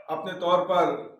अपने तौर पर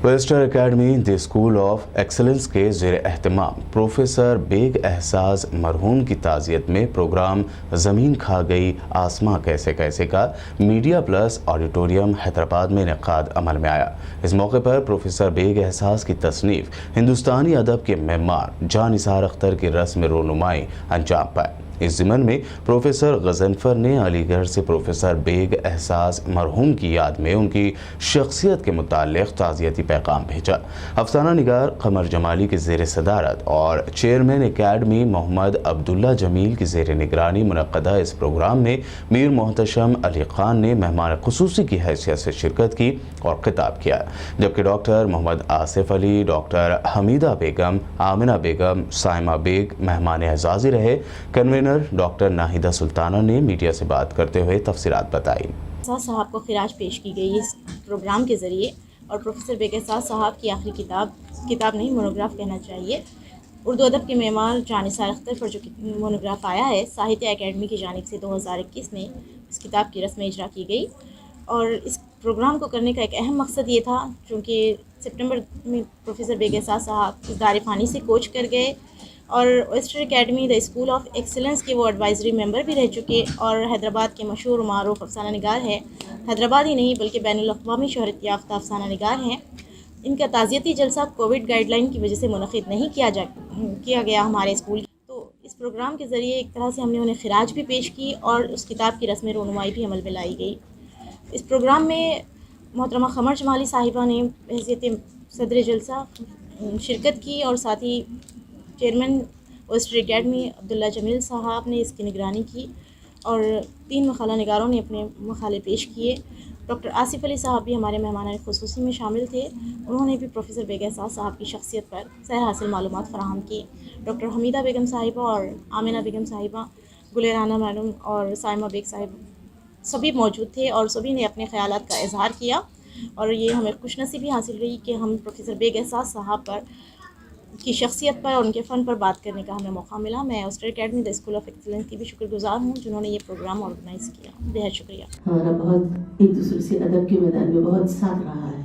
Wester academy the school of excellence के ज़ेर एहतमाम प्रोफेसर बेग एहसास मरहूम की ताज़ियत में प्रोग्राम ज़मीन खा गई आसमां कैसे कैसे का मीडिया प्लस ऑडिटोरियम हैदराबाद में इनेकाद अमल में आया। इस मौके पर प्रोफेसर बेग एहसास की तसनीफ़ हिंदुस्तानी अदब के मेहमान जान निसार अख्तर की रस्म रोनुमाई अंजाम पाए। इस ज़िमन में प्रोफेसर गज़नफ़र ने अलीगढ़ से प्रोफेसर बेग एहसास मरहूम की याद में उनकी शख्सियत के मुताल्लिक़ ताज़ियती पैगाम भेजा। अफसाना निगार कमर जमाली की ज़ेर सदारत और चेयरमैन एकेडमी मोहम्मद अब्दुल्ला जमील की ज़ेर निगरानी मुनक़्क़दा इस प्रोग्राम में मीर मोहतशम अली ख़ान ने मेहमान ख़ुसूसी की हैसियत से शिरकत की और खिताब किया, जबकि डॉक्टर मोहम्मद आसिफ अली, डॉक्टर हमीदा बेगम, आमिना बेगम, साइमा बेग मेहमान एजाज़ी रहे। कन्वेनर डॉक्टर नाहिदा सुल्ताना ने मीडिया से बात करते हुए तफसीलात बताई। साहब को खिराज पेश की गई इस प्रोग्राम के ज़रिए और प्रोफेसर बेग एहसास साहब की आखिरी किताब नहीं मोनोग्राफ कहना चाहिए, उर्दू अदब के मेहमान जान निसार अख्तर पर जो मोनोग्राफ आया है, साहित्य एकेडमी की जानिब से 2021 में इस किताब की रस्म इजरा की गई। और इस प्रोग्राम को करने का एक अहम मकसद ये था चूँकि सितंबर में प्रोफेसर बेग एहसास साहब इस दायरे फ़ानी से कोच कर गए और Wester academy the school of excellence के वो एडवाइजरी मेंबर भी रह चुके और हैदराबाद के मशहूर मारूफ अफसाना निगार है। हैदराबाद ही नहीं बल्कि बैनुल अक़वामी शोहरत याफ्ता अफसाना निगार हैं। इनका ताज़ियती जलसा कोविड गाइडलाइन की वजह से मुनक़िद नहीं किया गया हमारे स्कूल। तो इस प्रोग्राम के ज़रिए एक तरह से हमने उन्हें खिराज भी पेश की और उस किताब की रस्म रोनुमाई भी अमल में लाई गई। इस प्रोग्राम में मोहतरमा कमर जमाली साहिबा ने हैसियत सदर जलसा शिरकत की और साथ ही चेयरमैन वेस्टर एकेडमी अब्दुल्ला जमील साहब ने इसकी निगरानी की और 3 मखाला निगारों ने अपने मखाले पेश किए। डॉक्टर आसिफ अली साहब भी हमारे मेहमान ख़ुसूसी में शामिल थे। उन्होंने भी प्रोफेसर बेग एहसास साहब की शख्सियत पर सैर हासिल मालूमात फ़राहम की। डॉक्टर हमीदा बेगम साहिबा और आमिना बेगम साहिबा, गुलेराना मैडम और साइमा बेग साहिब सभी मौजूद थे और सभी ने अपने ख़यालात का इजहार किया और ये हमें खुशनसीबी हासिल रही कि हम प्रोफेसर बेग एहसास साहब पर की शख्सियत पर और उनके फ़न पर बात करने का हमें मौका मिला। मैं Wester academy the school of excellence की भी शुक्रगुजार हूँ जिन्होंने ये प्रोग्राम ऑर्गेनाइज़ किया। बेहद शुक्रिया। हमारा बहुत एक दूसरे से अदब के मैदान में बहुत साथ रहा है।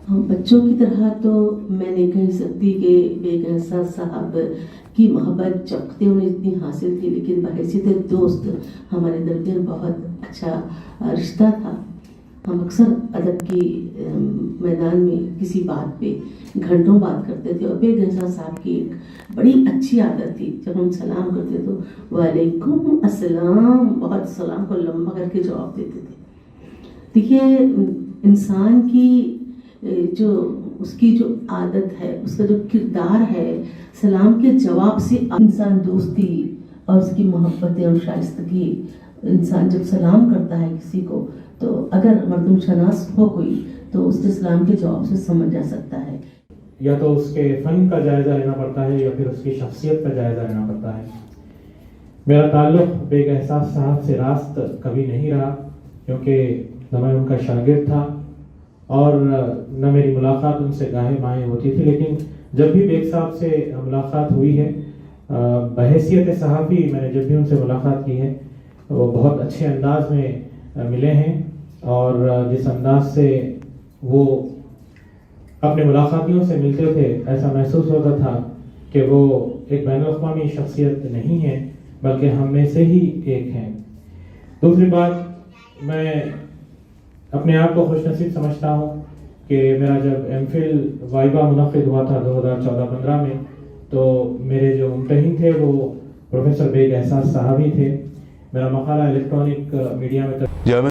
हम बच्चों की तरह तो मैं नहीं कह सकती कि बेग एहसास साहब की मोहब्बत चौकते उन्हें इतनी हासिल थी, लेकिन बहैसियत दोस्त हमारे दरमियान बहुत अच्छा रिश्ता था। हम अक्सर अदब की मैदान में किसी बात पे घंटों बात करते थे और बेग एहसास साहब की एक बड़ी अच्छी आदत थी, जब हम सलाम करते तो वालेकुम अस्सलाम, बहुत सलाम को लंबा करके जवाब देते थे। देखिए, इंसान की जो उसकी जो आदत है, उसका जो किरदार है, सलाम के जवाब से इंसान दोस्ती और उसकी मोहब्बतें और शाइस्तगी, इंसान जब सलाम करता है किसी को तो अगर मर्दम शनास हो कोई तो उसके सलाम के जवाब से समझ जा सकता है। या तो उसके फ़न का जायज़ा लेना पड़ता है या फिर उसकी शख्सियत का जायज़ा लेना पड़ता है। मेरा ताल्लुक़ बेग एहसास साहब से रास्त कभी नहीं रहा, क्योंकि न मैं उनका शागिर्द था और न मेरी मुलाकात उनसे गाहे बाहें होती थी। लेकिन जब भी बेग साहब से मुलाकात हुई है, बहैसियत सहाफ़ी मैंने जब भी उनसे मुलाकात की है, वो बहुत अच्छे अंदाज में मिले हैं और जिस अंदाज से वो अपने मुलाकातियों से मिलते थे, ऐसा महसूस होता था कि वो एक बैनुल-अक़वामी शख्सियत नहीं है बल्कि हम में से ही एक हैं। दूसरी बात, मैं अपने आप को खुशनसीब समझता हूँ कि मेरा जब एमफिल वाइवा मुनक़्क़िद हुआ था 2014-15 में, तो मेरे जो मुमतहिन थे वो प्रोफेसर बेग एहसास साहब ही थे। मेरा मकाला इलेक्ट्रॉनिक मीडिया में